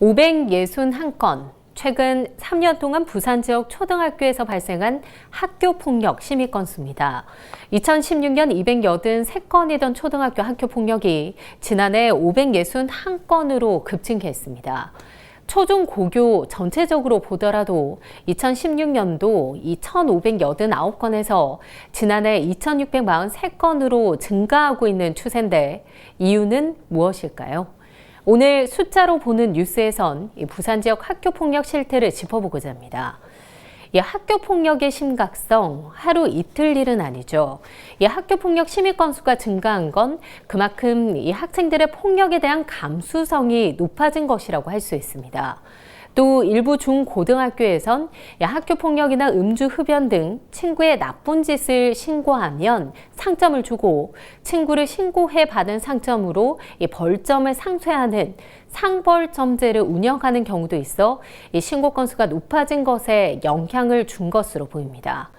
561건, 최근 3년 동안 부산 지역 초등학교에서 발생한 학교폭력 심의 건수입니다. 2016년 283건이던 초등학교 학교폭력이 지난해 561건으로 급증했습니다. 초중 고교 전체적으로 보더라도 2016년도 2,589건에서 지난해 2,643건으로 증가하고 있는 추세인데 이유는 무엇일까요? 오늘 숫자로 보는 뉴스에선 부산 지역 학교폭력 실태를 짚어보고자 합니다. 이 학교폭력의 심각성, 하루 이틀 일은 아니죠. 이 학교폭력 심의 건수가 증가한 건 그만큼 이 학생들의 폭력에 대한 감수성이 높아진 것이라고 할 수 있습니다. 또 일부 중고등학교에선 학교폭력이나 음주 흡연 등 친구의 나쁜 짓을 신고하면 상점을 주고 친구를 신고해 받은 상점으로 벌점을 상쇄하는 상벌점제를 운영하는 경우도 있어 신고 건수가 높아진 것에 영향을 준 것으로 보입니다.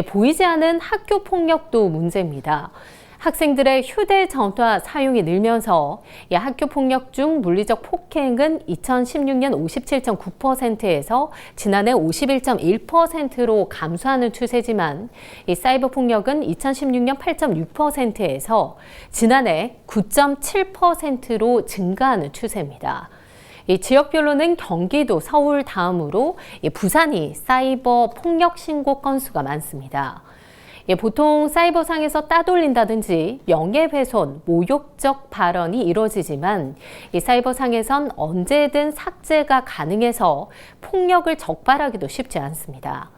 보이지 않은 학교폭력도 문제입니다. 학생들의 휴대전화 사용이 늘면서 학교폭력 중 물리적 폭행은 2016년 57.9%에서 지난해 51.1%로 감소하는 추세지만 사이버 폭력은 2016년 8.6%에서 지난해 9.7%로 증가하는 추세입니다. 지역별로는 경기도, 서울 다음으로 부산이 사이버 폭력 신고 건수가 많습니다. 보통 사이버상에서 따돌린다든지 명예훼손, 모욕적 발언이 이루어지지만 사이버상에선 언제든 삭제가 가능해서 폭력을 적발하기도 쉽지 않습니다.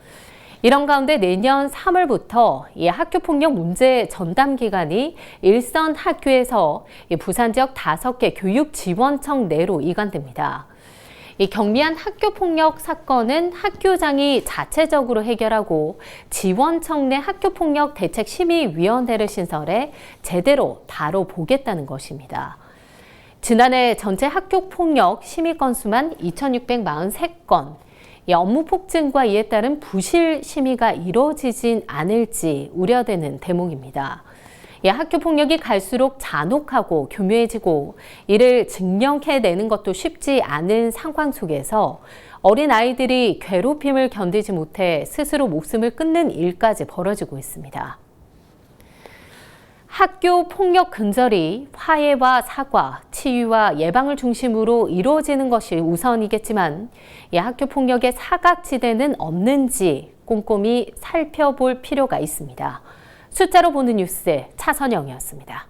이런 가운데 내년 3월부터 학교폭력 문제 전담 기관이 일선 학교에서 부산 지역 5개 교육지원청 내로 이관됩니다. 경미한 학교폭력 사건은 학교장이 자체적으로 해결하고 지원청 내 학교폭력 대책심의위원회를 신설해 제대로 다뤄보겠다는 것입니다. 지난해 전체 학교폭력 심의 건수만 2,643건, 업무 폭증과 이에 따른 부실 심의가 이루어지진 않을지 우려되는 대목입니다. 학교폭력이 갈수록 잔혹하고 교묘해지고 이를 증명해내는 것도 쉽지 않은 상황 속에서 어린아이들이 괴롭힘을 견디지 못해 스스로 목숨을 끊는 일까지 벌어지고 있습니다. 학교 폭력 근절이 화해와 사과, 치유와 예방을 중심으로 이루어지는 것이 우선이겠지만 학교 폭력의 사각지대는 없는지 꼼꼼히 살펴볼 필요가 있습니다. 숫자로 보는 뉴스 차선영이었습니다.